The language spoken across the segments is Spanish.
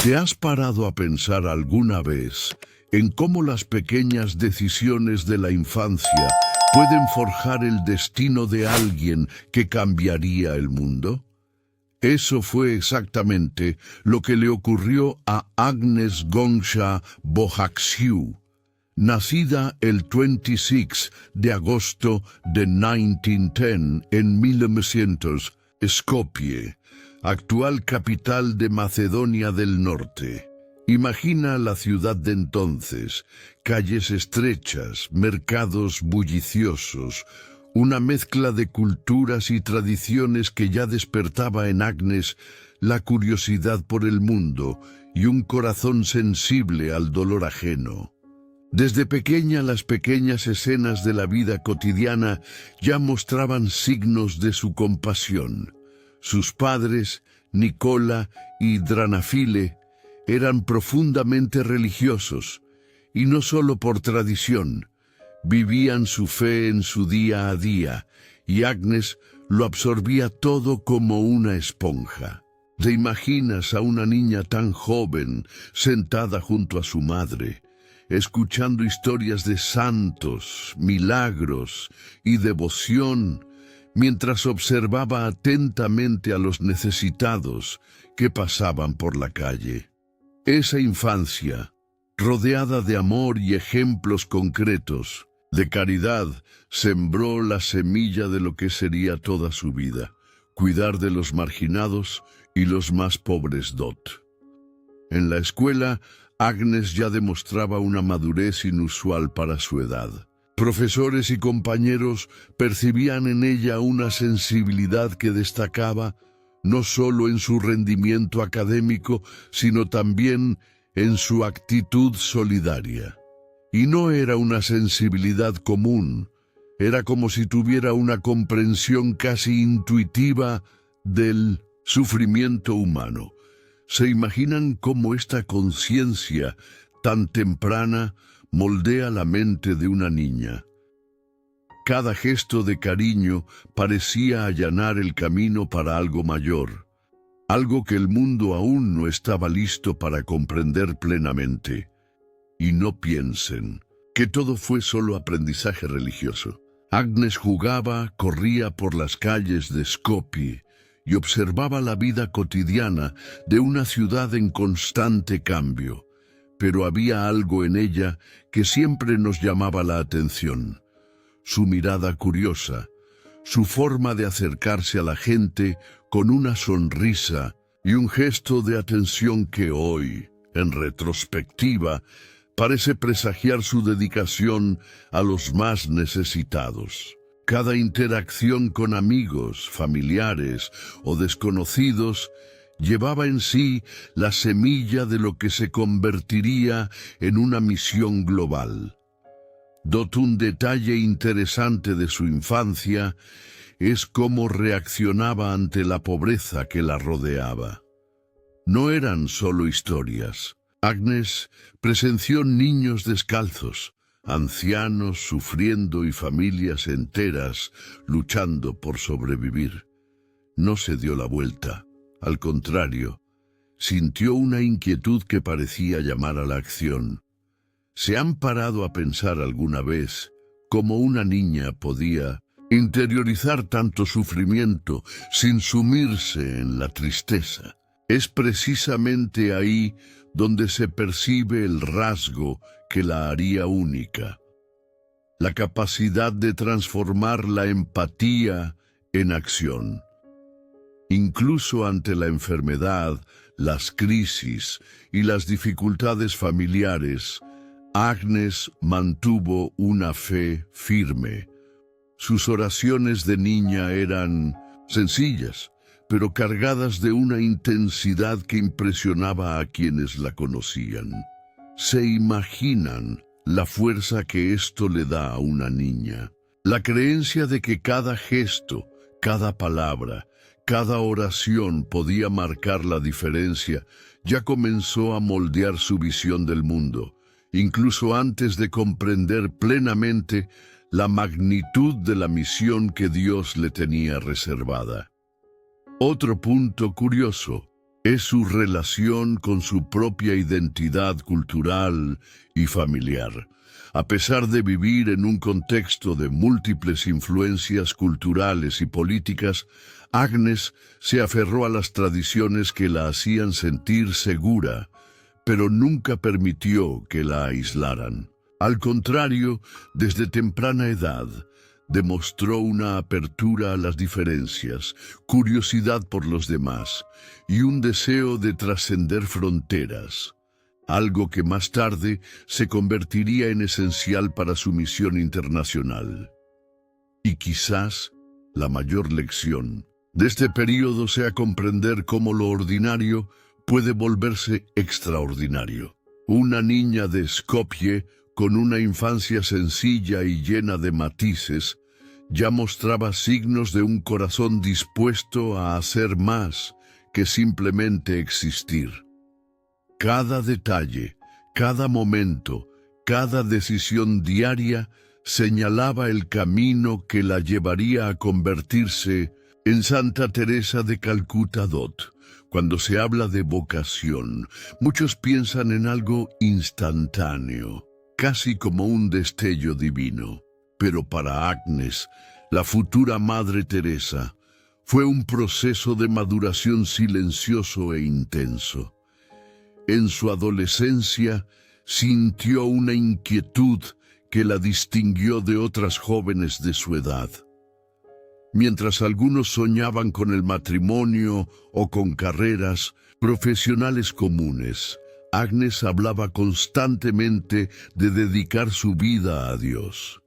¿Te has parado a pensar alguna vez en cómo las pequeñas decisiones de la infancia pueden forjar el destino de alguien que cambiaría el mundo? Eso fue exactamente lo que le ocurrió a Agnes Gongsha Bojaxhiu, nacida el 26 de agosto de 1910 en 1900, Skopje, actual capital de Macedonia del Norte. Imagina la ciudad de entonces, calles estrechas, mercados bulliciosos, una mezcla de culturas y tradiciones que ya despertaba en Agnes la curiosidad por el mundo y un corazón sensible al dolor ajeno. Desde pequeña, las pequeñas escenas de la vida cotidiana ya mostraban signos de su compasión. Sus padres, Nicola y Dranafile, eran profundamente religiosos, y no solo por tradición. Vivían su fe en su día a día, y Agnes lo absorbía todo como una esponja. ¿Te imaginas a una niña tan joven, sentada junto a su madre, escuchando historias de santos, milagros y devoción, mientras observaba atentamente a los necesitados que pasaban por la calle? Esa infancia, rodeada de amor y ejemplos concretos, de caridad, sembró la semilla de lo que sería toda su vida: cuidar de los marginados y los más pobres dot. En la escuela, Agnes ya demostraba una madurez inusual para su edad. Profesores y compañeros percibían en ella una sensibilidad que destacaba no solo en su rendimiento académico, sino también en su actitud solidaria. Y no era una sensibilidad común, era como si tuviera una comprensión casi intuitiva del sufrimiento humano. ¿Se imaginan cómo esta conciencia tan temprana moldea la mente de una niña? Cada gesto de cariño parecía allanar el camino para algo mayor, algo que el mundo aún no estaba listo para comprender plenamente. Y no piensen que todo fue solo aprendizaje religioso. Agnes jugaba, corría por las calles de Skopje y observaba la vida cotidiana de una ciudad en constante cambio. Pero había algo en ella que siempre nos llamaba la atención: su mirada curiosa, su forma de acercarse a la gente con una sonrisa y un gesto de atención que hoy, en retrospectiva, parece presagiar su dedicación a los más necesitados. Cada interacción con amigos, familiares o desconocidos llevaba en sí la semilla de lo que se convertiría en una misión global. Un detalle interesante de su infancia es cómo reaccionaba ante la pobreza que la rodeaba. No eran solo historias. Agnes presenció niños descalzos, ancianos sufriendo y familias enteras luchando por sobrevivir. No se dio la vuelta. Al contrario, sintió una inquietud que parecía llamar a la acción. ¿Se han parado a pensar alguna vez cómo una niña podía interiorizar tanto sufrimiento sin sumirse en la tristeza? Es precisamente ahí donde se percibe el rasgo que la haría única: la capacidad de transformar la empatía en acción. Incluso ante la enfermedad, las crisis y las dificultades familiares, Agnes mantuvo una fe firme. Sus oraciones de niña eran sencillas, pero cargadas de una intensidad que impresionaba a quienes la conocían. ¿Se imaginan la fuerza que esto le da a una niña? La creencia de que cada gesto, cada palabra, cada oración podía marcar la diferencia ya comenzó a moldear su visión del mundo, incluso antes de comprender plenamente la magnitud de la misión que Dios le tenía reservada. Otro punto curioso: es su relación con su propia identidad cultural y familiar. A pesar de vivir en un contexto de múltiples influencias culturales y políticas, Agnes se aferró a las tradiciones que la hacían sentir segura, pero nunca permitió que la aislaran. Al contrario, desde temprana edad, demostró una apertura a las diferencias, curiosidad por los demás y un deseo de trascender fronteras, algo que más tarde se convertiría en esencial para su misión internacional. Y quizás la mayor lección de este período sea comprender cómo lo ordinario puede volverse extraordinario. Una niña de Skopje, con una infancia sencilla y llena de matices, ya mostraba signos de un corazón dispuesto a hacer más que simplemente existir. Cada detalle, cada momento, cada decisión diaria señalaba el camino que la llevaría a convertirse en Santa Teresa de Calcuta Dot. Cuando se habla de vocación, muchos piensan en algo instantáneo, casi como un destello divino. Pero para Agnes, la futura Madre Teresa, fue un proceso de maduración silencioso e intenso. En su adolescencia, sintió una inquietud que la distinguió de otras jóvenes de su edad. Mientras algunos soñaban con el matrimonio o con carreras profesionales comunes, Agnes hablaba constantemente de dedicar su vida a Dios.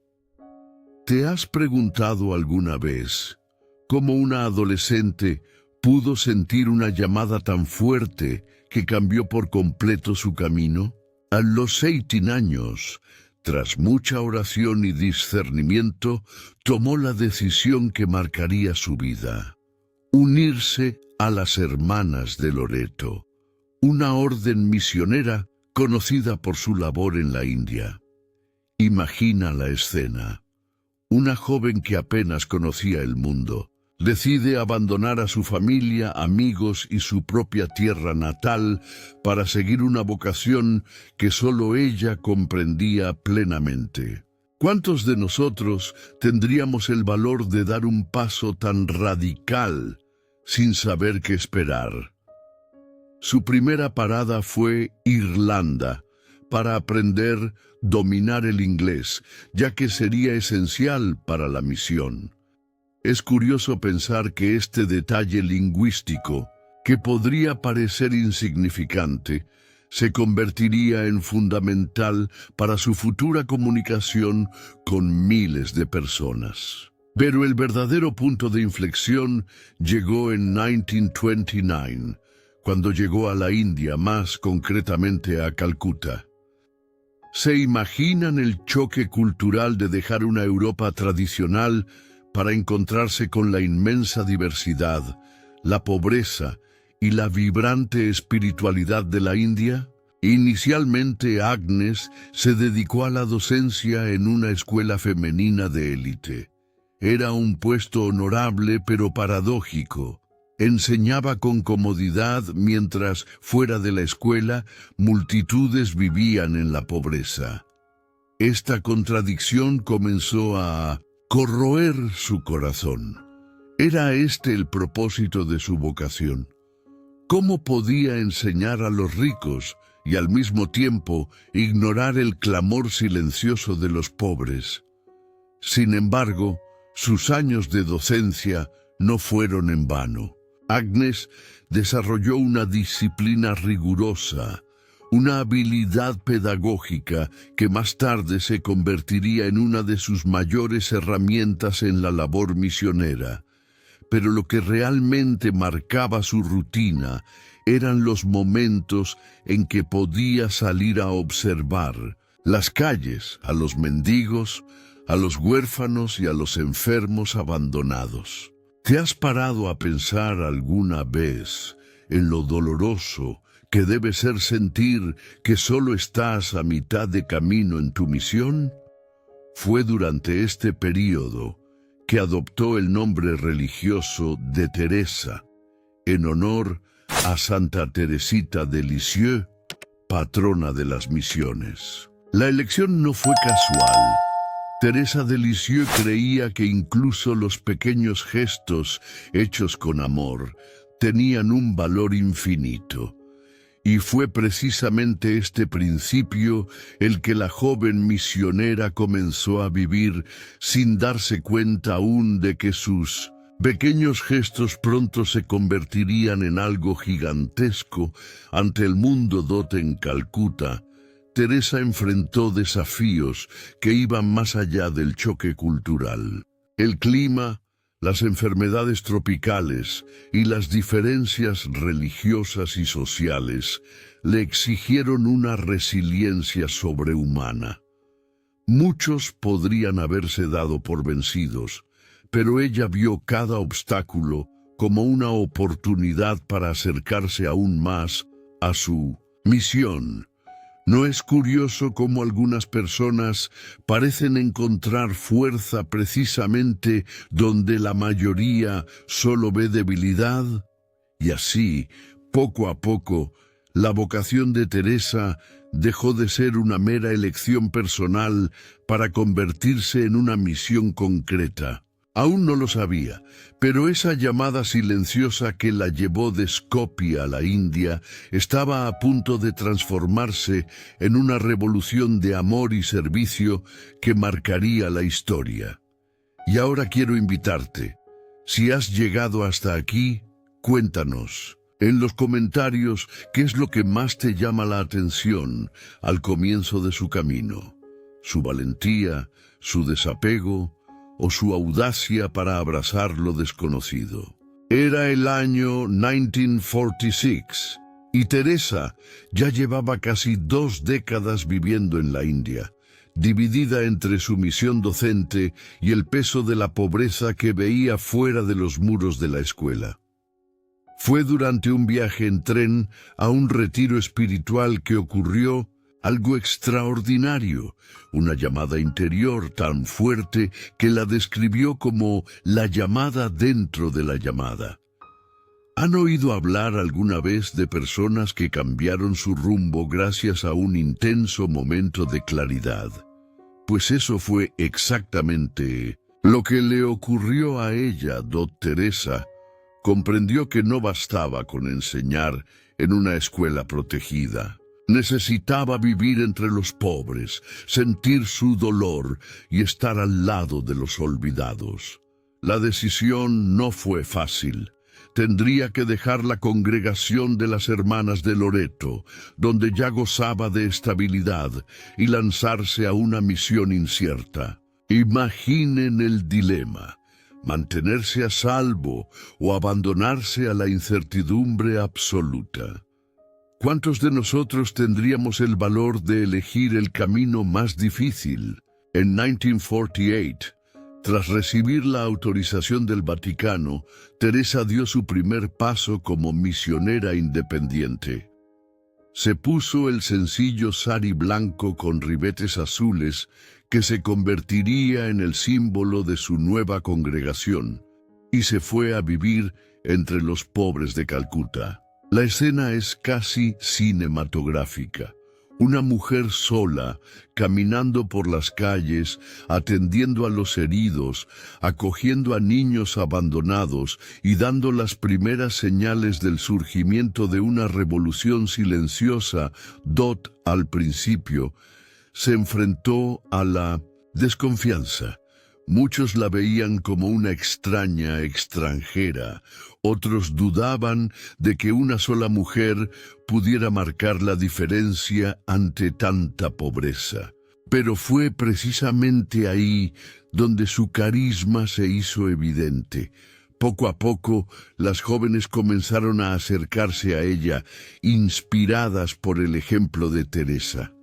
¿Te has preguntado alguna vez cómo una adolescente pudo sentir una llamada tan fuerte que cambió por completo su camino? A los 18 años, tras mucha oración y discernimiento, tomó la decisión que marcaría su vida: unirse a las Hermanas de Loreto, una orden misionera conocida por su labor en la India. Imagina la escena. Una joven que apenas conocía el mundo, decide abandonar a su familia, amigos y su propia tierra natal para seguir una vocación que solo ella comprendía plenamente. ¿Cuántos de nosotros tendríamos el valor de dar un paso tan radical sin saber qué esperar? Su primera parada fue Irlanda, para aprender a dominar el inglés, ya que sería esencial para la misión. Es curioso pensar que este detalle lingüístico, que podría parecer insignificante, se convertiría en fundamental para su futura comunicación con miles de personas. Pero el verdadero punto de inflexión llegó en 1929, cuando llegó a la India, más concretamente a Calcuta. ¿Se imaginan el choque cultural de dejar una Europa tradicional para encontrarse con la inmensa diversidad, la pobreza y la vibrante espiritualidad de la India? Inicialmente Agnes se dedicó a la docencia en una escuela femenina de élite. Era un puesto honorable pero paradójico. Enseñaba con comodidad mientras, fuera de la escuela, multitudes vivían en la pobreza. Esta contradicción comenzó a corroer su corazón. ¿Era este el propósito de su vocación? ¿Cómo podía enseñar a los ricos y al mismo tiempo ignorar el clamor silencioso de los pobres? Sin embargo, sus años de docencia no fueron en vano. Agnes desarrolló una disciplina rigurosa, una habilidad pedagógica que más tarde se convertiría en una de sus mayores herramientas en la labor misionera. Pero lo que realmente marcaba su rutina eran los momentos en que podía salir a observar las calles, a los mendigos, a los huérfanos y a los enfermos abandonados. ¿Te has parado a pensar alguna vez en lo doloroso que debe ser sentir que solo estás a mitad de camino en tu misión? Fue durante este período que adoptó el nombre religioso de Teresa, en honor a Santa Teresita de Lisieux, patrona de las misiones. La elección no fue casual. Teresa de Lisieux creía que incluso los pequeños gestos hechos con amor tenían un valor infinito. Y fue precisamente este principio el que la joven misionera comenzó a vivir sin darse cuenta aún de que sus pequeños gestos pronto se convertirían en algo gigantesco ante el mundo dote en Calcuta. Teresa enfrentó desafíos que iban más allá del choque cultural. El clima, las enfermedades tropicales y las diferencias religiosas y sociales le exigieron una resiliencia sobrehumana. Muchos podrían haberse dado por vencidos, pero ella vio cada obstáculo como una oportunidad para acercarse aún más a su misión. ¿No es curioso cómo algunas personas parecen encontrar fuerza precisamente donde la mayoría solo ve debilidad? Y así, poco a poco, la vocación de Teresa dejó de ser una mera elección personal para convertirse en una misión concreta. Aún no lo sabía, pero esa llamada silenciosa que la llevó de Skopje a la India estaba a punto de transformarse en una revolución de amor y servicio que marcaría la historia. Y ahora quiero invitarte. Si has llegado hasta aquí, cuéntanos en los comentarios qué es lo que más te llama la atención al comienzo de su camino. Su valentía, su desapego o su audacia para abrazar lo desconocido. Era el año 1946 y Teresa ya llevaba casi 2 décadas viviendo en la India, dividida entre su misión docente y el peso de la pobreza que veía fuera de los muros de la escuela. Fue durante un viaje en tren a un retiro espiritual que ocurrió algo extraordinario, una llamada interior tan fuerte que la describió como la llamada dentro de la llamada. ¿Han oído hablar alguna vez de personas que cambiaron su rumbo gracias a un intenso momento de claridad? Pues eso fue exactamente lo que le ocurrió a ella. Teresa comprendió que no bastaba con enseñar en una escuela protegida. Necesitaba vivir entre los pobres, sentir su dolor y estar al lado de los olvidados. La decisión no fue fácil. Tendría que dejar la congregación de las Hermanas de Loreto, donde ya gozaba de estabilidad, y lanzarse a una misión incierta. Imaginen el dilema: mantenerse a salvo o abandonarse a la incertidumbre absoluta. ¿Cuántos de nosotros tendríamos el valor de elegir el camino más difícil? En 1948, tras recibir la autorización del Vaticano, Teresa dio su primer paso como misionera independiente. Se puso el sencillo sari blanco con ribetes azules que se convertiría en el símbolo de su nueva congregación, y se fue a vivir entre los pobres de Calcuta. La escena es casi cinematográfica. Una mujer sola, caminando por las calles, atendiendo a los heridos, acogiendo a niños abandonados y dando las primeras señales del surgimiento de una revolución silenciosa. Al principio, se enfrentó a la desconfianza. Muchos la veían como una extraña extranjera. Otros dudaban de que una sola mujer pudiera marcar la diferencia ante tanta pobreza. Pero fue precisamente ahí donde su carisma se hizo evidente. Poco a poco, las jóvenes comenzaron a acercarse a ella, inspiradas por el ejemplo de Teresa.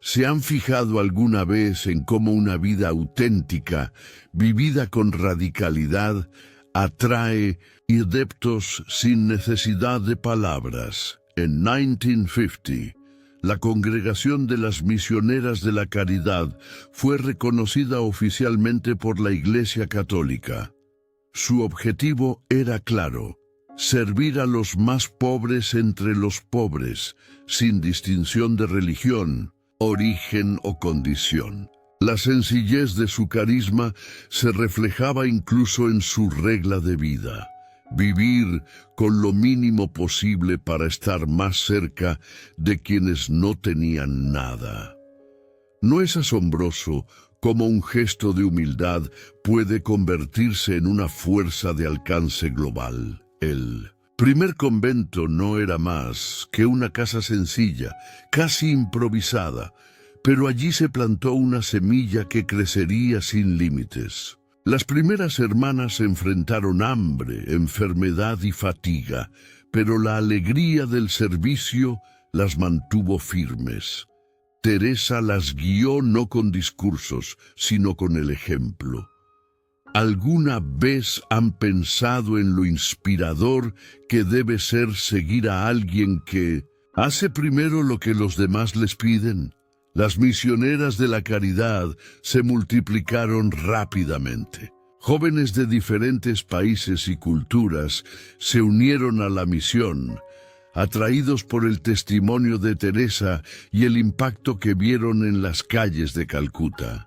¿Se han fijado alguna vez en cómo una vida auténtica, vivida con radicalidad, atrae adeptos sin necesidad de palabras? En 1950, la Congregación de las Misioneras de la Caridad fue reconocida oficialmente por la Iglesia Católica. Su objetivo era claro: servir a los más pobres entre los pobres, sin distinción de religión, origen o condición. La sencillez de su carisma se reflejaba incluso en su regla de vida: vivir con lo mínimo posible para estar más cerca de quienes no tenían nada. ¿No es asombroso cómo un gesto de humildad puede convertirse en una fuerza de alcance global? El primer convento no era más que una casa sencilla, casi improvisada, pero allí se plantó una semilla que crecería sin límites. Las primeras hermanas enfrentaron hambre, enfermedad y fatiga, pero la alegría del servicio las mantuvo firmes. Teresa las guió no con discursos, sino con el ejemplo. ¿Alguna vez han pensado en lo inspirador que debe ser seguir a alguien que hace primero lo que los demás les piden? Las misioneras de la caridad se multiplicaron rápidamente. Jóvenes de diferentes países y culturas se unieron a la misión, atraídos por el testimonio de Teresa y el impacto que vieron en las calles de Calcuta.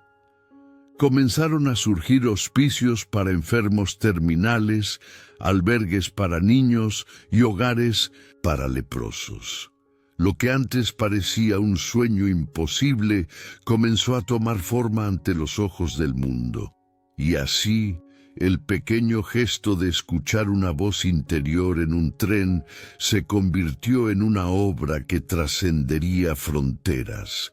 Comenzaron a surgir hospicios para enfermos terminales, albergues para niños y hogares para leprosos. Lo que antes parecía un sueño imposible comenzó a tomar forma ante los ojos del mundo. Y así, el pequeño gesto de escuchar una voz interior en un tren se convirtió en una obra que trascendería fronteras.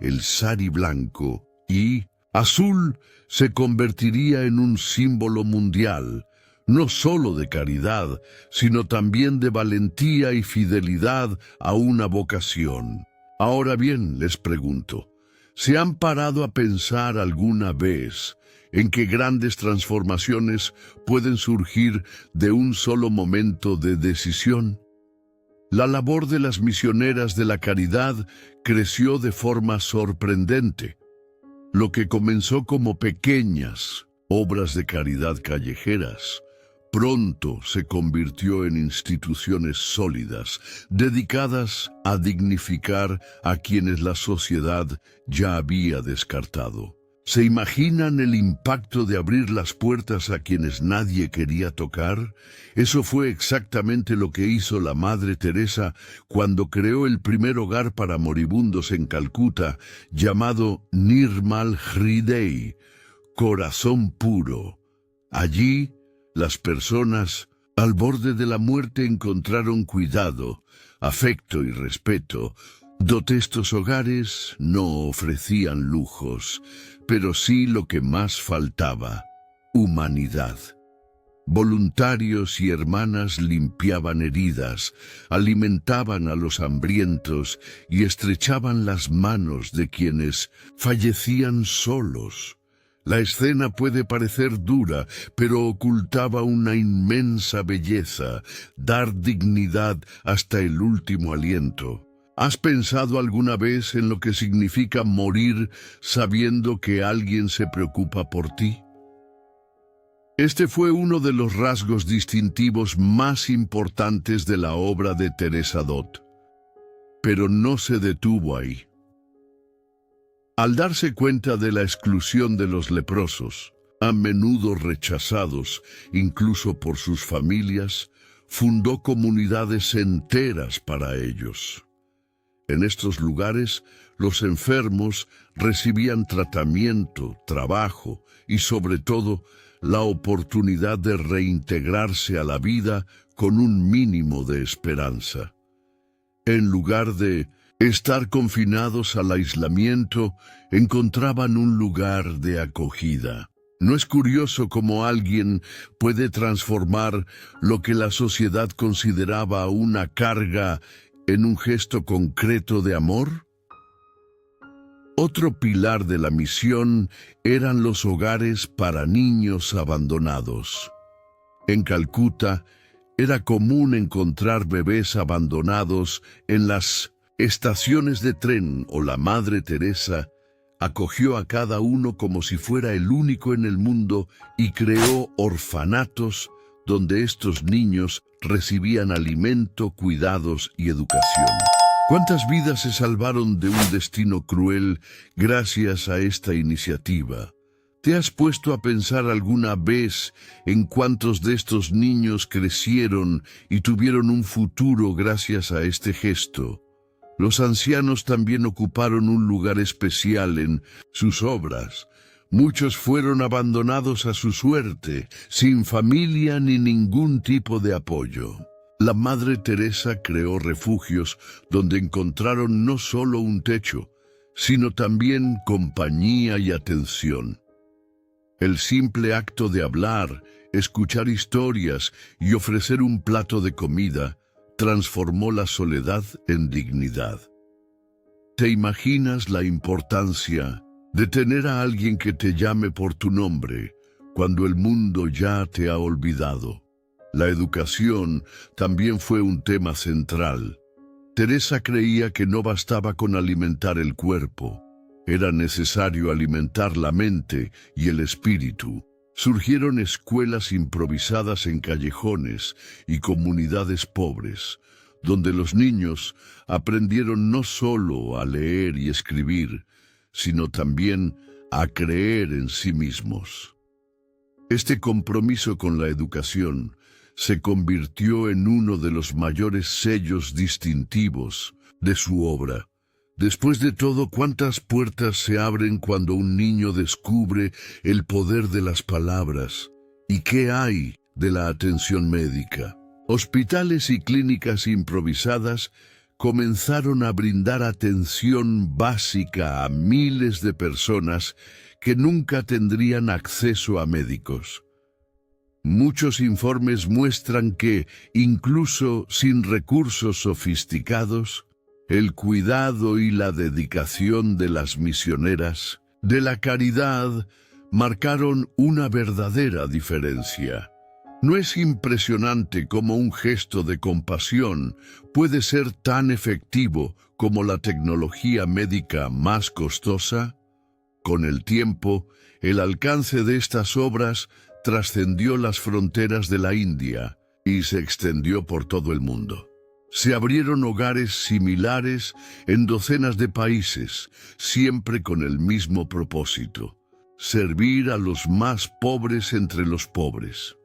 El sari blanco y azul se convertiría en un símbolo mundial, no solo de caridad, sino también de valentía y fidelidad a una vocación. Ahora bien, les pregunto, ¿se han parado a pensar alguna vez en que grandes transformaciones pueden surgir de un solo momento de decisión? La labor de las misioneras de la caridad creció de forma sorprendente. Lo que comenzó como pequeñas obras de caridad callejeras, pronto se convirtió en instituciones sólidas, dedicadas a dignificar a quienes la sociedad ya había descartado. ¿Se imaginan el impacto de abrir las puertas a quienes nadie quería tocar? Eso fue exactamente lo que hizo la Madre Teresa cuando creó el primer hogar para moribundos en Calcuta, llamado Nirmal Hriday, corazón puro. Allí, las personas al borde de la muerte encontraron cuidado, afecto y respeto. Estos hogares no ofrecían lujos, pero sí lo que más faltaba: humanidad. Voluntarios y hermanas limpiaban heridas, alimentaban a los hambrientos y estrechaban las manos de quienes fallecían solos. La escena puede parecer dura, pero ocultaba una inmensa belleza: dar dignidad hasta el último aliento. ¿Has pensado alguna vez en lo que significa morir sabiendo que alguien se preocupa por ti? Este fue uno de los rasgos distintivos más importantes de la obra de Teresa Dot. Pero no se detuvo ahí. Al darse cuenta de la exclusión de los leprosos, a menudo rechazados incluso por sus familias, fundó comunidades enteras para ellos. En estos lugares, los enfermos recibían tratamiento, trabajo y, sobre todo, la oportunidad de reintegrarse a la vida con un mínimo de esperanza. En lugar de estar confinados al aislamiento, encontraban un lugar de acogida. ¿No es curioso cómo alguien puede transformar lo que la sociedad consideraba una carga en un gesto concreto de amor? Otro pilar de la misión eran los hogares para niños abandonados. En Calcuta era común encontrar bebés abandonados en las estaciones de tren, o la Madre Teresa acogió a cada uno como si fuera el único en el mundo y creó orfanatos donde estos niños recibían alimento, cuidados y educación. ¿Cuántas vidas se salvaron de un destino cruel gracias a esta iniciativa? ¿Te has puesto a pensar alguna vez en cuántos de estos niños crecieron y tuvieron un futuro gracias a este gesto? Los ancianos también ocuparon un lugar especial en sus obras. Muchos fueron abandonados a su suerte, sin familia ni ningún tipo de apoyo. La Madre Teresa creó refugios donde encontraron no solo un techo, sino también compañía y atención. El simple acto de hablar, escuchar historias y ofrecer un plato de comida transformó la soledad en dignidad. ¿Te imaginas la importancia de tener a alguien que te llame por tu nombre cuando el mundo ya te ha olvidado? La educación también fue un tema central. Teresa creía que no bastaba con alimentar el cuerpo. Era necesario alimentar la mente y el espíritu. Surgieron escuelas improvisadas en callejones y comunidades pobres, donde los niños aprendieron no solo a leer y escribir, sino también a creer en sí mismos. Este compromiso con la educación se convirtió en uno de los mayores sellos distintivos de su obra. Después de todo, ¿cuántas puertas se abren cuando un niño descubre el poder de las palabras? ¿Y qué hay de la atención médica? Hospitales y clínicas improvisadas comenzaron a brindar atención básica a miles de personas que nunca tendrían acceso a médicos. Muchos informes muestran que, incluso sin recursos sofisticados, el cuidado y la dedicación de las misioneras de la caridad marcaron una verdadera diferencia. ¿No es impresionante cómo un gesto de compasión puede ser tan efectivo como la tecnología médica más costosa? Con el tiempo, el alcance de estas obras trascendió las fronteras de la India y se extendió por todo el mundo. Se abrieron hogares similares en docenas de países, siempre con el mismo propósito: servir a los más pobres entre los pobres.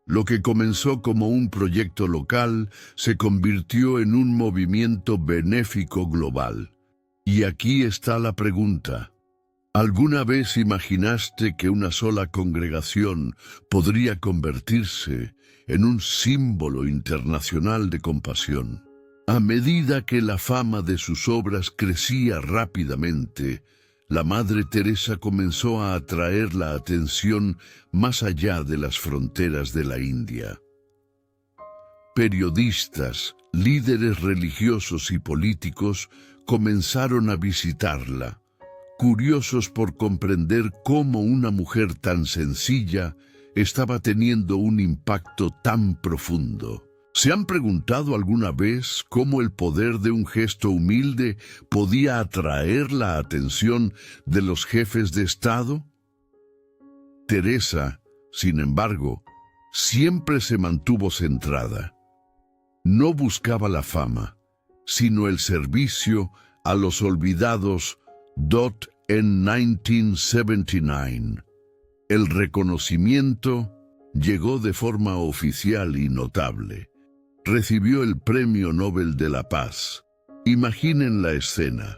Lo que comenzó como un proyecto local se convirtió en un movimiento benéfico global. Y aquí está la pregunta: ¿alguna vez imaginaste que una sola congregación podría convertirse en un símbolo internacional de compasión? A medida que la fama de sus obras crecía rápidamente, la Madre Teresa comenzó a atraer la atención más allá de las fronteras de la India. Periodistas, líderes religiosos y políticos comenzaron a visitarla, curiosos por comprender cómo una mujer tan sencilla estaba teniendo un impacto tan profundo. ¿Se han preguntado alguna vez cómo el poder de un gesto humilde podía atraer la atención de los jefes de Estado? Teresa, sin embargo, siempre se mantuvo centrada. No buscaba la fama, sino el servicio a los olvidados. En 1979, el reconocimiento llegó de forma oficial y notable. Recibió el Premio Nobel de la Paz. Imaginen la escena: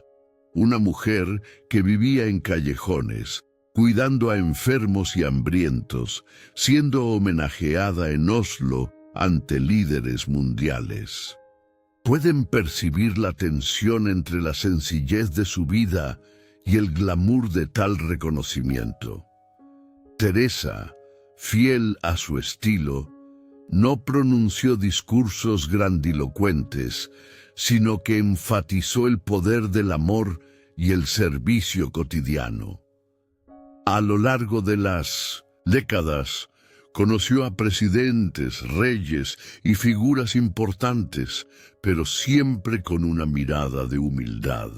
una mujer que vivía en callejones, cuidando a enfermos y hambrientos, siendo homenajeada en Oslo ante líderes mundiales. ¿Pueden percibir la tensión entre la sencillez de su vida y el glamour de tal reconocimiento? Teresa, fiel a su estilo, no pronunció discursos grandilocuentes, sino que enfatizó el poder del amor y el servicio cotidiano. A lo largo de las décadas, conoció a presidentes, reyes y figuras importantes, pero siempre con una mirada de humildad.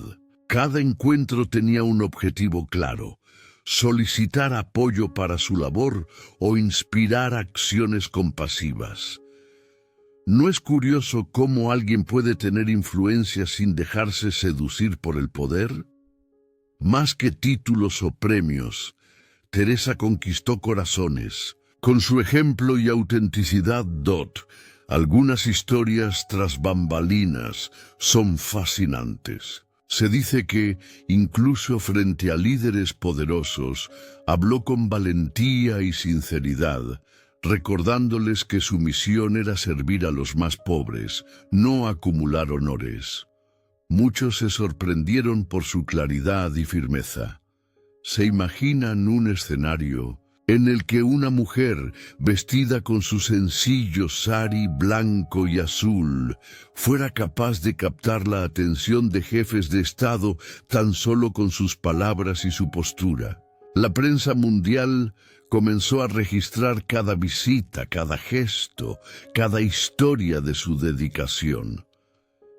Cada encuentro tenía un objetivo claro: solicitar apoyo para su labor o inspirar acciones compasivas. ¿No es curioso cómo alguien puede tener influencia sin dejarse seducir por el poder? Más que títulos o premios, Teresa conquistó corazones. Con su ejemplo y autenticidad, algunas historias tras bambalinas son fascinantes. Se dice que, incluso frente a líderes poderosos, habló con valentía y sinceridad, recordándoles que su misión era servir a los más pobres, no acumular honores. Muchos se sorprendieron por su claridad y firmeza. ¿Se imaginan un escenario en el que una mujer, vestida con su sencillo sari blanco y azul, fuera capaz de captar la atención de jefes de Estado tan solo con sus palabras y su postura? La prensa mundial comenzó a registrar cada visita, cada gesto, cada historia de su dedicación.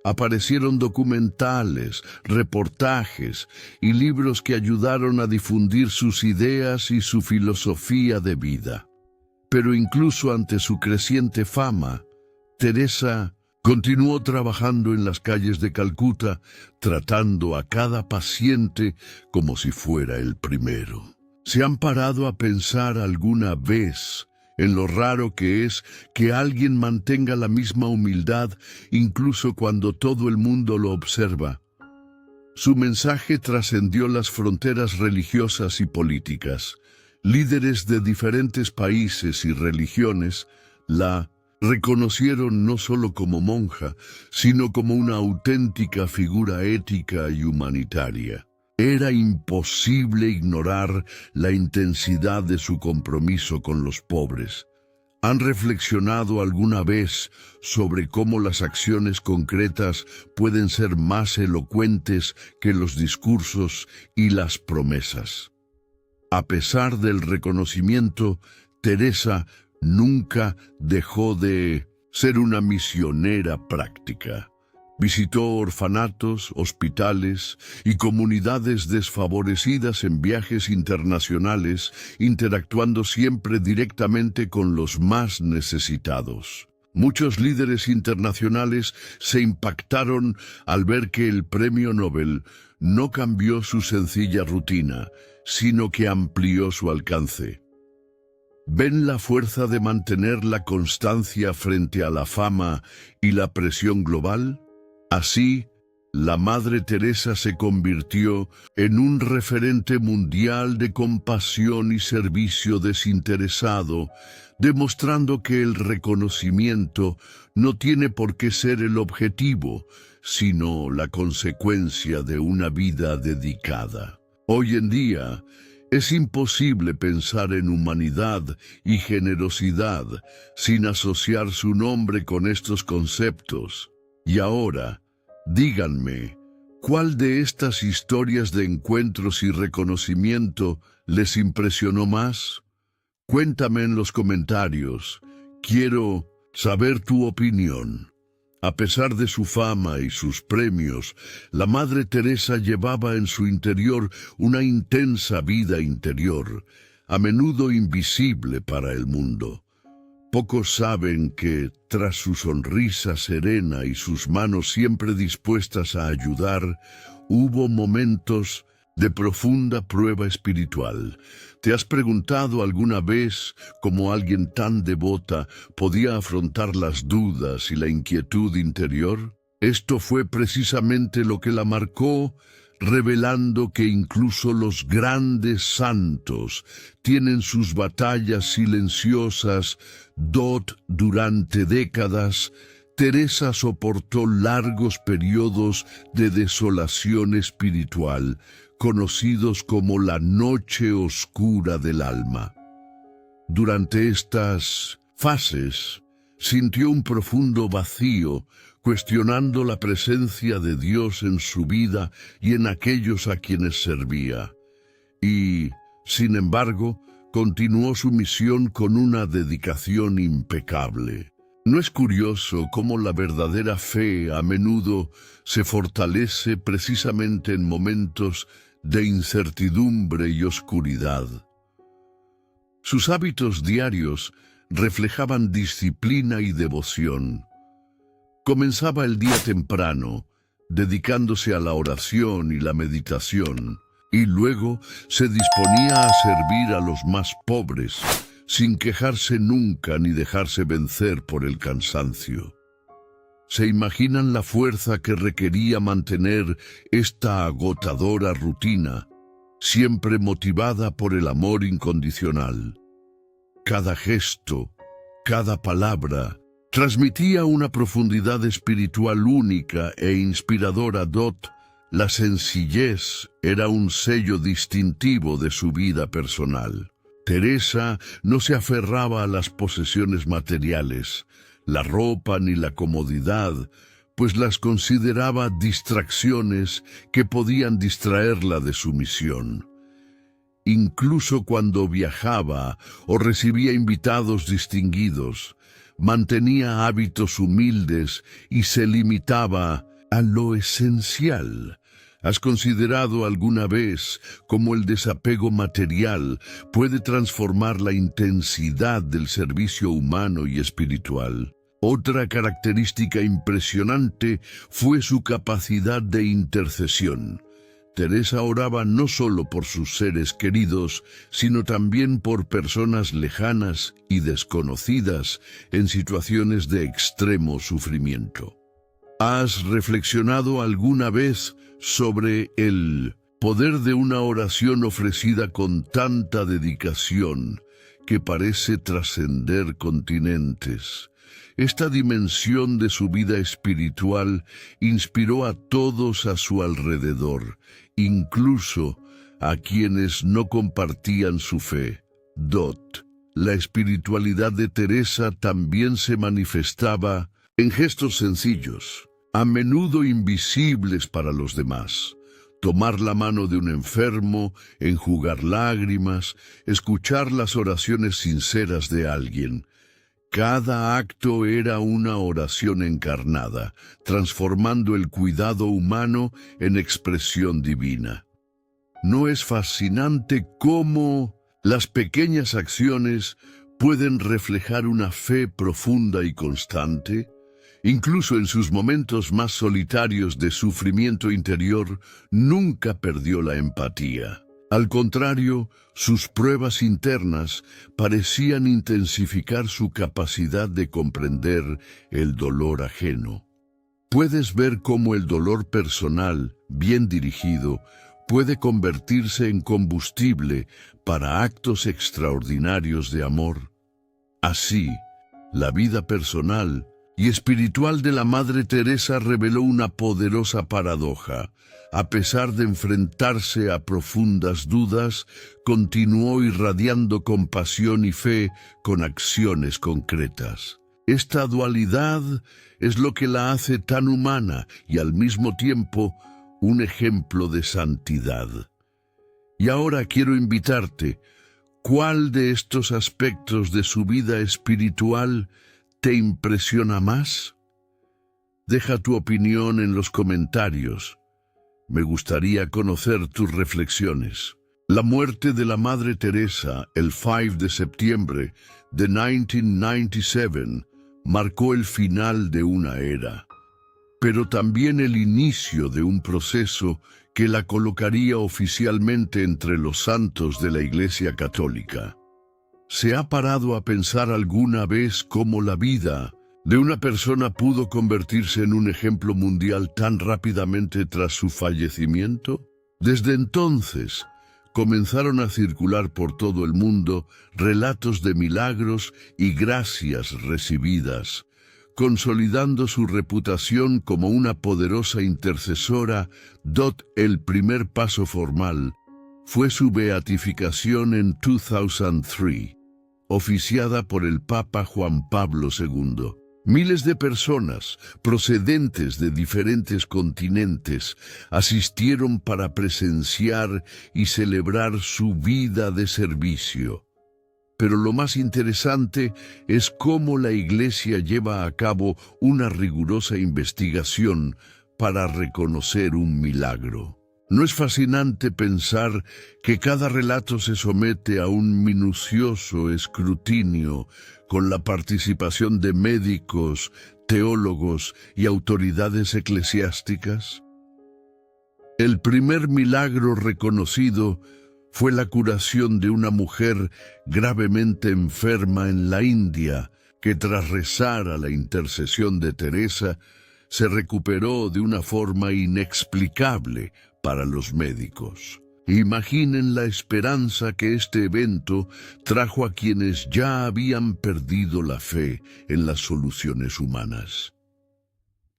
Aparecieron documentales, reportajes y libros que ayudaron a difundir sus ideas y su filosofía de vida. Pero incluso ante su creciente fama, Teresa continuó trabajando en las calles de Calcuta, tratando a cada paciente como si fuera el primero. ¿Se han parado a pensar alguna vez en lo raro que es que alguien mantenga la misma humildad incluso cuando todo el mundo lo observa? Su mensaje trascendió las fronteras religiosas y políticas. Líderes de diferentes países y religiones la reconocieron no solo como monja, sino como una auténtica figura ética y humanitaria. Era imposible ignorar la intensidad de su compromiso con los pobres. ¿Han reflexionado alguna vez sobre cómo las acciones concretas pueden ser más elocuentes que los discursos y las promesas? A pesar del reconocimiento, Teresa nunca dejó de ser una misionera práctica. Visitó orfanatos, hospitales y comunidades desfavorecidas en viajes internacionales, interactuando siempre directamente con los más necesitados. Muchos líderes internacionales se impactaron al ver que el Premio Nobel no cambió su sencilla rutina, sino que amplió su alcance. ¿Ven la fuerza de mantener la constancia frente a la fama y la presión global? Así, la Madre Teresa se convirtió en un referente mundial de compasión y servicio desinteresado, demostrando que el reconocimiento no tiene por qué ser el objetivo, sino la consecuencia de una vida dedicada. Hoy en día, es imposible pensar en humanidad y generosidad sin asociar su nombre con estos conceptos. Y ahora, díganme, ¿cuál de estas historias de encuentros y reconocimiento les impresionó más? Cuéntame en los comentarios. Quiero saber tu opinión. A pesar de su fama y sus premios, la Madre Teresa llevaba en su interior una intensa vida interior, a menudo invisible para el mundo. Pocos saben que, tras su sonrisa serena y sus manos siempre dispuestas a ayudar, hubo momentos de profunda prueba espiritual. ¿Te has preguntado alguna vez cómo alguien tan devota podía afrontar las dudas y la inquietud interior? Esto fue precisamente lo que la marcó, revelando que incluso los grandes santos tienen sus batallas silenciosas. Durante décadas, Teresa soportó largos periodos de desolación espiritual, conocidos como la noche oscura del alma. Durante estas fases, sintió un profundo vacío, cuestionando la presencia de Dios en su vida y en aquellos a quienes servía. Y, sin embargo, continuó su misión con una dedicación impecable. ¿No es curioso cómo la verdadera fe a menudo se fortalece precisamente en momentos de incertidumbre y oscuridad? Sus hábitos diarios reflejaban disciplina y devoción. Comenzaba el día temprano, dedicándose a la oración y la meditación, y luego se disponía a servir a los más pobres, sin quejarse nunca ni dejarse vencer por el cansancio. ¿Se imaginan la fuerza que requería mantener esta agotadora rutina, siempre motivada por el amor incondicional? Cada gesto, cada palabra, transmitía una profundidad espiritual única e inspiradora. La sencillez era un sello distintivo de su vida personal. Teresa no se aferraba a las posesiones materiales, la ropa ni la comodidad, pues las consideraba distracciones que podían distraerla de su misión. Incluso cuando viajaba o recibía invitados distinguidos, mantenía hábitos humildes y se limitaba a lo esencial. ¿Has considerado alguna vez cómo el desapego material puede transformar la intensidad del servicio humano y espiritual? Otra característica impresionante fue su capacidad de intercesión. Teresa oraba no solo por sus seres queridos, sino también por personas lejanas y desconocidas en situaciones de extremo sufrimiento. ¿Has reflexionado alguna vez sobre el poder de una oración ofrecida con tanta dedicación que parece trascender continentes? Esta dimensión de su vida espiritual inspiró a todos a su alrededor, incluso a quienes no compartían su fe. La espiritualidad de Teresa también se manifestaba en gestos sencillos, a menudo invisibles para los demás. Tomar la mano de un enfermo, enjugar lágrimas, escuchar las oraciones sinceras de alguien. Cada acto era una oración encarnada, transformando el cuidado humano en expresión divina. ¿No es fascinante cómo las pequeñas acciones pueden reflejar una fe profunda y constante? Incluso en sus momentos más solitarios de sufrimiento interior, nunca perdió la empatía. Al contrario, sus pruebas internas parecían intensificar su capacidad de comprender el dolor ajeno. Puedes ver cómo el dolor personal, bien dirigido, puede convertirse en combustible para actos extraordinarios de amor. Así, la vida personal y espiritual de la Madre Teresa reveló una poderosa paradoja. A pesar de enfrentarse a profundas dudas, continuó irradiando compasión y fe con acciones concretas. Esta dualidad es lo que la hace tan humana y al mismo tiempo un ejemplo de santidad. Y ahora quiero invitarte, ¿cuál de estos aspectos de su vida espiritual te impresiona más? Deja tu opinión en los comentarios. Me gustaría conocer tus reflexiones. La muerte de la Madre Teresa, el 5 de septiembre de 1997, marcó el final de una era, pero también el inicio de un proceso que la colocaría oficialmente entre los santos de la Iglesia Católica. ¿Se ha parado a pensar alguna vez cómo la vida de una persona pudo convertirse en un ejemplo mundial tan rápidamente tras su fallecimiento? Desde entonces, comenzaron a circular por todo el mundo relatos de milagros y gracias recibidas, consolidando su reputación como una poderosa intercesora. El primer paso formal fue su beatificación en 2003, oficiada por el Papa Juan Pablo II. Miles de personas, procedentes de diferentes continentes, asistieron para presenciar y celebrar su vida de servicio. Pero lo más interesante es cómo la Iglesia lleva a cabo una rigurosa investigación para reconocer un milagro. ¿No es fascinante pensar que cada relato se somete a un minucioso escrutinio con la participación de médicos, teólogos y autoridades eclesiásticas? El primer milagro reconocido fue la curación de una mujer gravemente enferma en la India, que tras rezar a la intercesión de Teresa, se recuperó de una forma inexplicable para los médicos. Imaginen la esperanza que este evento trajo a quienes ya habían perdido la fe en las soluciones humanas.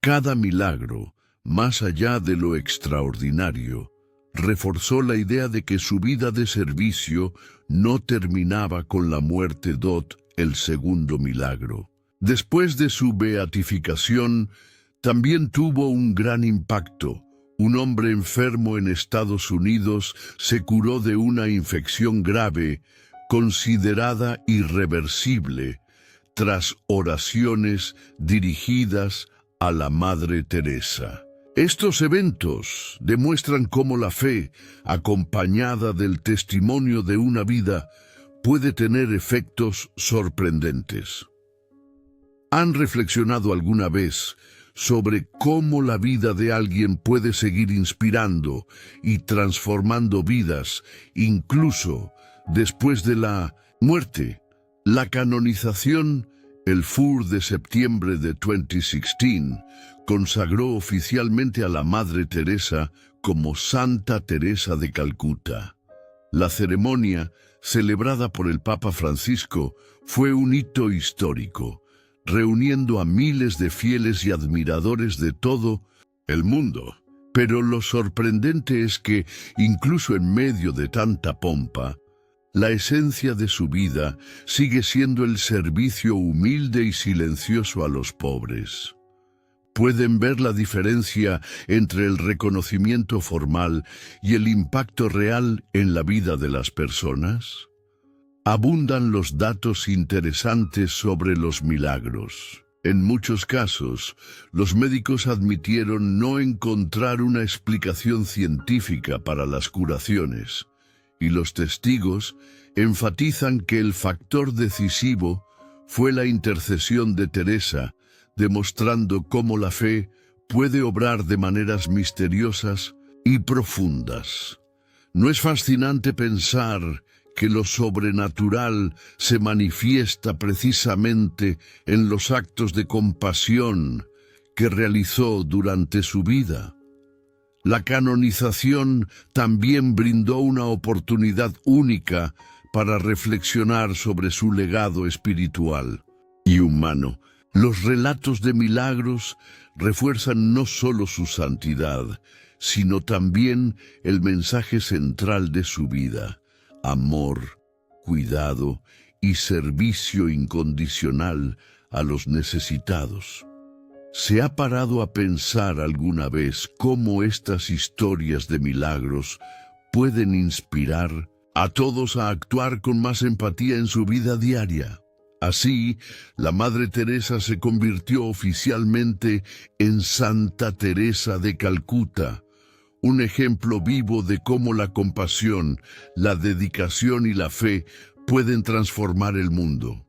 Cada milagro, más allá de lo extraordinario, reforzó la idea de que su vida de servicio no terminaba con la muerte Dot, el segundo milagro. Después de su beatificación, también tuvo un gran impacto. Un hombre enfermo en Estados Unidos se curó de una infección grave, considerada irreversible, tras oraciones dirigidas a la Madre Teresa. Estos eventos demuestran cómo la fe, acompañada del testimonio de una vida, puede tener efectos sorprendentes. ¿Han reflexionado alguna vez sobre cómo la vida de alguien puede seguir inspirando y transformando vidas, incluso después de la muerte? La canonización, el 4 de septiembre de 2016, consagró oficialmente a la Madre Teresa como Santa Teresa de Calcuta. La ceremonia, celebrada por el Papa Francisco, fue un hito histórico, reuniendo a miles de fieles y admiradores de todo el mundo. Pero lo sorprendente es que, incluso en medio de tanta pompa, la esencia de su vida sigue siendo el servicio humilde y silencioso a los pobres. ¿Pueden ver la diferencia entre el reconocimiento formal y el impacto real en la vida de las personas? Abundan los datos interesantes sobre los milagros. En muchos casos, los médicos admitieron no encontrar una explicación científica para las curaciones, y los testigos enfatizan que el factor decisivo fue la intercesión de Teresa, demostrando cómo la fe puede obrar de maneras misteriosas y profundas. ¿No es fascinante pensar que lo sobrenatural se manifiesta precisamente en los actos de compasión que realizó durante su vida? La canonización también brindó una oportunidad única para reflexionar sobre su legado espiritual y humano. Los relatos de milagros refuerzan no solo su santidad, sino también el mensaje central de su vida: amor, cuidado y servicio incondicional a los necesitados. ¿Se ha parado a pensar alguna vez cómo estas historias de milagros pueden inspirar a todos a actuar con más empatía en su vida diaria? Así, la Madre Teresa se convirtió oficialmente en Santa Teresa de Calcuta, un ejemplo vivo de cómo la compasión, la dedicación y la fe pueden transformar el mundo.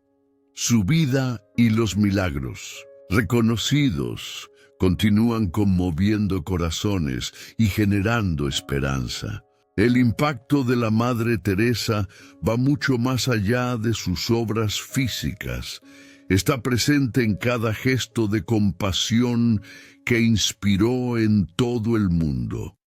Su vida y los milagros, reconocidos, continúan conmoviendo corazones y generando esperanza. El impacto de la Madre Teresa va mucho más allá de sus obras físicas. Está presente en cada gesto de compasión que inspiró en todo el mundo.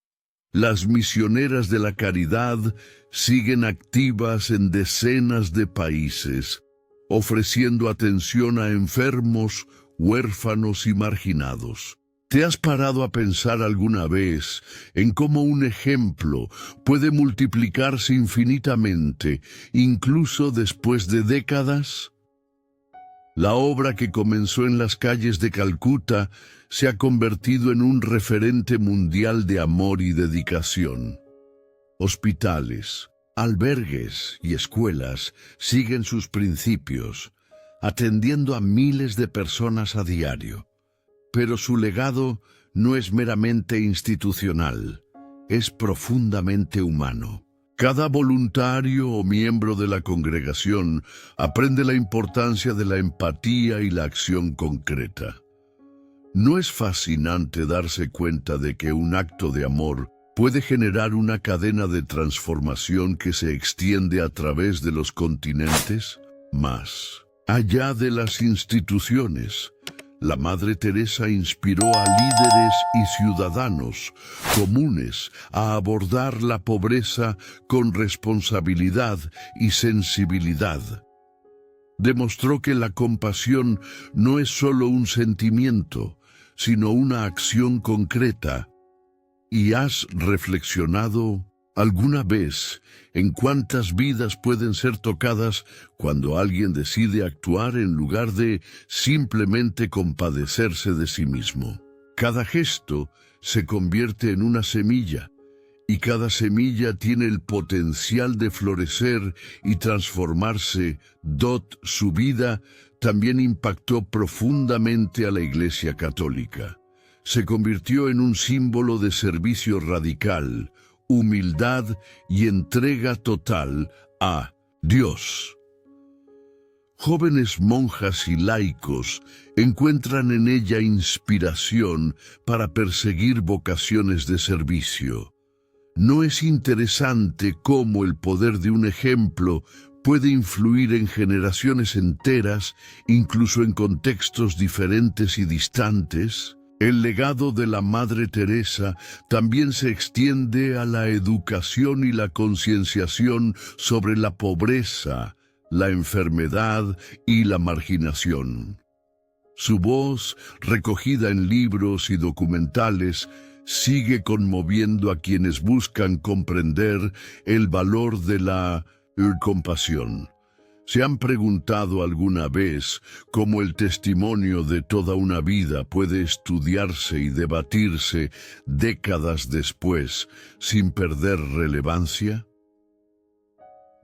Las misioneras de la caridad siguen activas en decenas de países, ofreciendo atención a enfermos, huérfanos y marginados. ¿Te has parado a pensar alguna vez en cómo un ejemplo puede multiplicarse infinitamente, incluso después de décadas? La obra que comenzó en las calles de Calcuta se ha convertido en un referente mundial de amor y dedicación. Hospitales, albergues y escuelas siguen sus principios, atendiendo a miles de personas a diario. Pero su legado no es meramente institucional. es profundamente humano. Cada voluntario o miembro de la congregación aprende la importancia de la empatía y la acción concreta. ¿No es fascinante darse cuenta de que un acto de amor puede generar una cadena de transformación que se extiende a través de los continentes? Más allá de las instituciones, la Madre Teresa inspiró a líderes y ciudadanos comunes a abordar la pobreza con responsabilidad y sensibilidad. Demostró que la compasión no es solo un sentimiento, sino una acción concreta. ¿Y has reflexionado alguna vez en cuántas vidas pueden ser tocadas cuando alguien decide actuar en lugar de simplemente compadecerse de sí mismo? Cada gesto se convierte en una semilla, y cada semilla tiene el potencial de florecer y transformarse. Su vida también impactó profundamente a la Iglesia Católica. Se convirtió en un símbolo de servicio radical, humildad y entrega total a Dios. Jóvenes monjas y laicos encuentran en ella inspiración para perseguir vocaciones de servicio. ¿No es interesante cómo el poder de un ejemplo puede influir en generaciones enteras, incluso en contextos diferentes y distantes? El legado de la Madre Teresa también se extiende a la educación y la concienciación sobre la pobreza, la enfermedad y la marginación. Su voz, recogida en libros y documentales, sigue conmoviendo a quienes buscan comprender el valor de la compasión. ¿Se han preguntado alguna vez cómo el testimonio de toda una vida puede estudiarse y debatirse décadas después sin perder relevancia?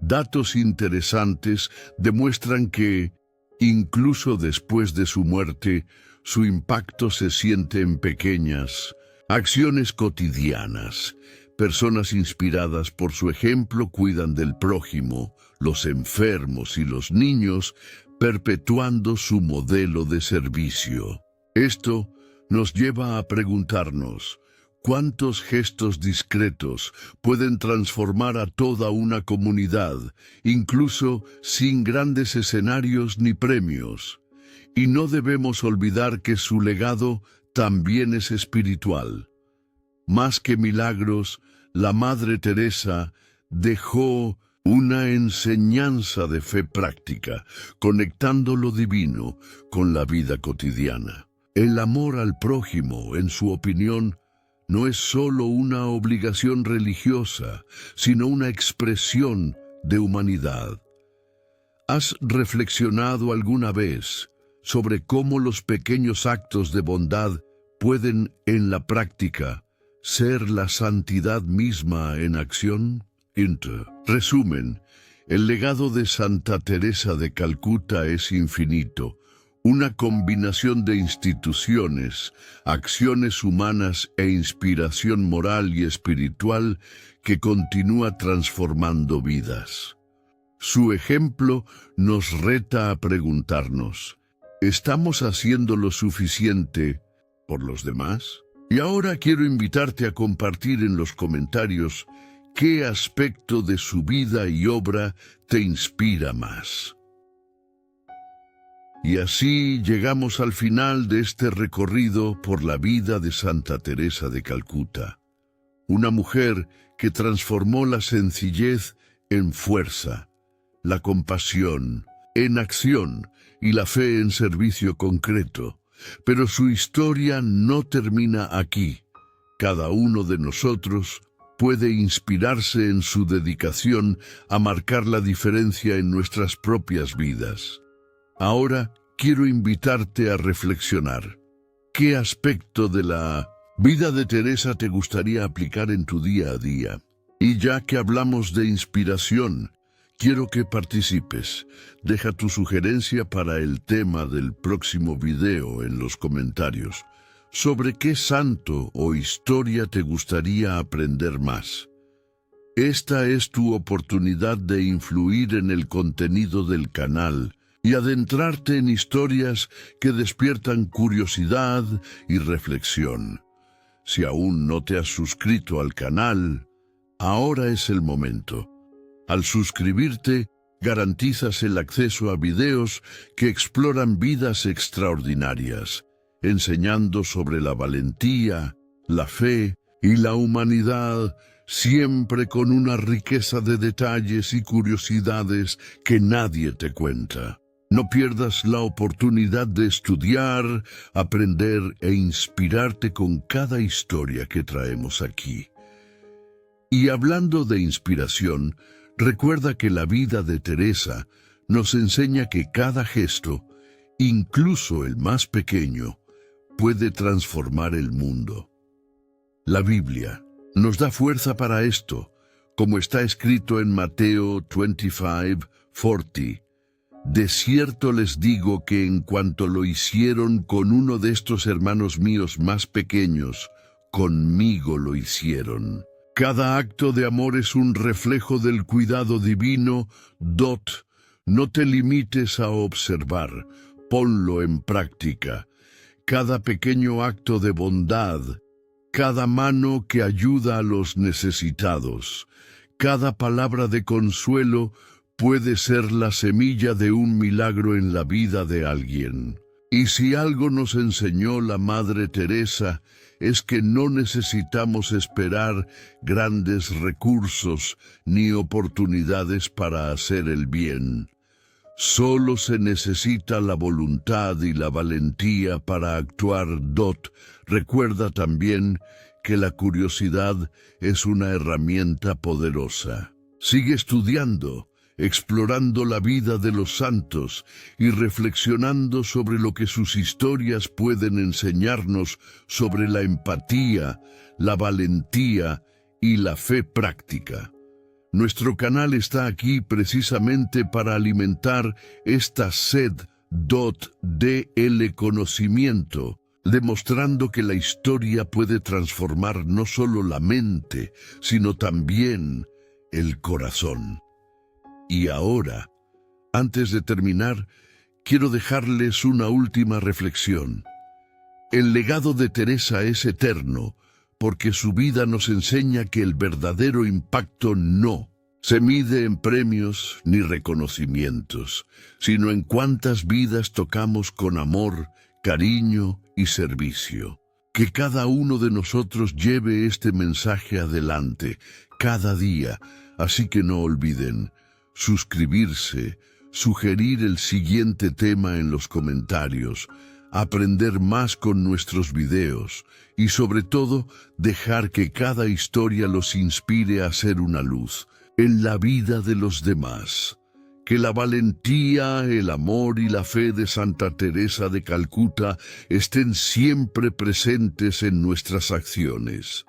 Datos interesantes demuestran que, incluso después de su muerte, su impacto se siente en pequeñas acciones cotidianas. Personas inspiradas por su ejemplo cuidan del prójimo, los enfermos y los niños, perpetuando su modelo de servicio. Esto nos lleva a preguntarnos, ¿cuántos gestos discretos pueden transformar a toda una comunidad, incluso sin grandes escenarios ni premios? Y no debemos olvidar que su legado también es espiritual. Más que milagros, la Madre Teresa dejó una enseñanza de fe práctica, conectando lo divino con la vida cotidiana. El amor al prójimo, en su opinión, no es solo una obligación religiosa, sino una expresión de humanidad. ¿Has reflexionado alguna vez sobre cómo los pequeños actos de bondad pueden, en la práctica, ser la santidad misma en acción? Resumen, el legado de Santa Teresa de Calcuta es infinito, una combinación de instituciones, acciones humanas e inspiración moral y espiritual que continúa transformando vidas. Su ejemplo nos reta a preguntarnos, ¿estamos haciendo lo suficiente por los demás? Y ahora quiero invitarte a compartir en los comentarios qué aspecto de su vida y obra te inspira más. Y así llegamos al final de este recorrido por la vida de Santa Teresa de Calcuta, una mujer que transformó la sencillez en fuerza, la compasión en acción y la fe en servicio concreto. Pero su historia no termina aquí. Cada uno de nosotros puede inspirarse en su dedicación a marcar la diferencia en nuestras propias vidas. Ahora quiero invitarte a reflexionar. ¿Qué aspecto de la vida de Teresa te gustaría aplicar en tu día a día? Y ya que hablamos de inspiración, quiero que participes. Deja tu sugerencia para el tema del próximo video en los comentarios. ¿Sobre qué santo o historia te gustaría aprender más? Esta es tu oportunidad de influir en el contenido del canal y adentrarte en historias que despiertan curiosidad y reflexión. Si aún no te has suscrito al canal, ahora es el momento. Al suscribirte, garantizas el acceso a videos que exploran vidas extraordinarias, enseñando sobre la valentía, la fe y la humanidad, siempre con una riqueza de detalles y curiosidades que nadie te cuenta. No pierdas la oportunidad de estudiar, aprender e inspirarte con cada historia que traemos aquí. Y hablando de inspiración, recuerda que la vida de Teresa nos enseña que cada gesto, incluso el más pequeño, puede transformar el mundo. La Biblia nos da fuerza para esto, como está escrito en Mateo 25:40. De cierto les digo que en cuanto lo hicieron con uno de estos hermanos míos más pequeños, conmigo lo hicieron. Cada acto de amor es un reflejo del cuidado divino. No te limites a observar, ponlo en práctica. Cada pequeño acto de bondad, cada mano que ayuda a los necesitados, cada palabra de consuelo puede ser la semilla de un milagro en la vida de alguien. Y si algo nos enseñó la Madre Teresa, es que no necesitamos esperar grandes recursos ni oportunidades para hacer el bien. Solo se necesita la voluntad y la valentía para actuar. Recuerda también que la curiosidad es una herramienta poderosa. Sigue estudiando, explorando la vida de los santos y reflexionando sobre lo que sus historias pueden enseñarnos sobre la empatía, la valentía y la fe práctica. Nuestro canal está aquí precisamente para alimentar esta sed del conocimiento, demostrando que la historia puede transformar no solo la mente, sino también el corazón. Y ahora, antes de terminar, quiero dejarles una última reflexión. El legado de Teresa es eterno, porque su vida nos enseña que el verdadero impacto no se mide en premios ni reconocimientos, sino en cuántas vidas tocamos con amor, cariño y servicio. Que cada uno de nosotros lleve este mensaje adelante, cada día, así que no olviden suscribirse, sugerir el siguiente tema en los comentarios, aprender más con nuestros videos y sobre todo dejar que cada historia los inspire a ser una luz en la vida de los demás. Que la valentía, el amor y la fe de Santa Teresa de Calcuta estén siempre presentes en nuestras acciones.